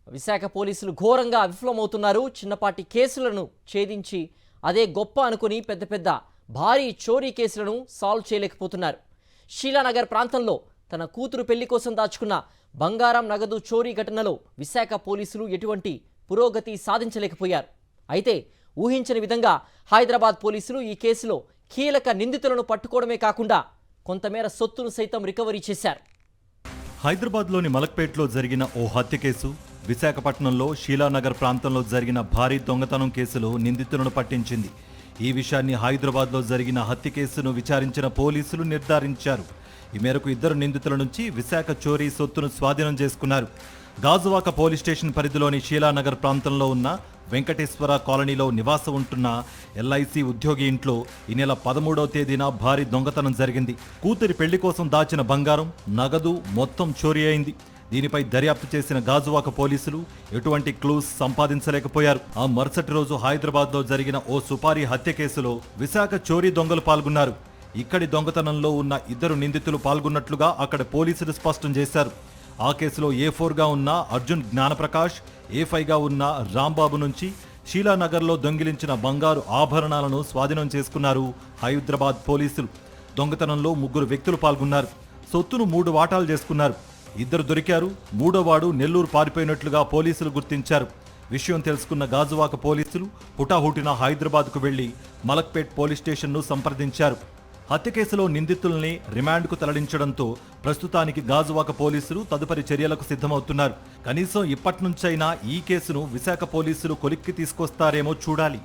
విశాఖ పోలీసులు ఘోరంగా విఫలమవుతున్నారు. చిన్నపాటి కేసులను ఛేదించి అదే గొప్ప అనుకుని పెద్ద పెద్ద భారీ చోరీ కేసులను సాల్వ్ చేయలేకపోతున్నారు. షీలానగర్ ప్రాంతంలో తన కూతురు పెళ్లి కోసం దాచుకున్న బంగారం నగదు చోరీ ఘటనలో విశాఖ పోలీసులు ఎటువంటి పురోగతి సాధించలేకపోయారు. అయితే ఊహించని విధంగా హైదరాబాద్ పోలీసులు ఈ కేసులో కీలక నిందితులను పట్టుకోవడమే కాకుండా కొంతమేర సొత్తును సైతం రికవరీ చేశారు. హైదరాబాద్లోని మలక్పేట్లో జరిగిన ఓ హత్య కేసు, విశాఖపట్నంలో షీలానగర్ ప్రాంతంలో జరిగిన భారీ దొంగతనం కేసులో నిందితులను పట్టించింది. ఈ విషయాన్ని హైదరాబాద్లో జరిగిన హత్య కేసును విచారించిన పోలీసులు నిర్ధారించారు. ఈ మేరకు ఇద్దరు నిందితుల నుంచి విశాఖ చోరీ సొత్తును స్వాధీనం చేసుకున్నారు. గాజువాక పోలీస్ స్టేషన్ పరిధిలోని షీలానగర్ ప్రాంతంలో ఉన్న వెంకటేశ్వర కాలనీలో నివాసం ఉంటున్న ఎల్ఐసి ఉద్యోగి ఇంట్లో ఈ నెల 13వ తేదీన భారీ దొంగతనం జరిగింది. కూతురి పెళ్లి కోసం దాచిన బంగారం, నగదు మొత్తం చోరీ అయింది. దీనిపై దర్యాప్తు చేసిన గాజువాక పోలీసులు ఎటువంటి క్లూస్ సంపాదించలేకపోయారు. ఆ మరుసటి రోజు హైదరాబాద్లో జరిగిన ఓ సుపారీ హత్య కేసులో విశాఖ చోరీ దొంగలు పాల్గొన్నారు. ఇక్కడి దొంగతనంలో ఉన్న ఇద్దరు నిందితులు పాల్గొన్నట్లుగా అక్కడ పోలీసులు స్పష్టం చేశారు. ఆ కేసులో A4గా ఉన్న అర్జున్ జ్ఞానప్రకాష్, A5గా ఉన్న రాంబాబు నుంచి షీలానగర్లో దొంగిలించిన బంగారు ఆభరణాలను స్వాధీనం చేసుకున్నారు హైదరాబాద్ పోలీసులు. దొంగతనంలో 3 వ్యక్తులు పాల్గొన్నారు. సొత్తును 3 వాటాలు చేసుకున్నారు. 2 దొరికారు. 3వ నెల్లూరు పారిపోయినట్లుగా పోలీసులు గుర్తించారు. విషయం తెలుసుకున్న గాజువాక పోలీసులు హుటాహుటిన హైదరాబాద్కు వెళ్లి మలక్పేట్ పోలీస్ స్టేషన్ను సంప్రదించారు. హత్య కేసులో నిందితుల్ని రిమాండ్కు తరలించడంతో ప్రస్తుతానికి గాజువాక పోలీసులు తదుపరి చర్యలకు సిద్ధమవుతున్నారు. కనీసం ఇప్పటి నుంచైనా ఈ కేసును విశాఖ పోలీసులు కొలిక్కి తీసుకొస్తారేమో చూడాలి.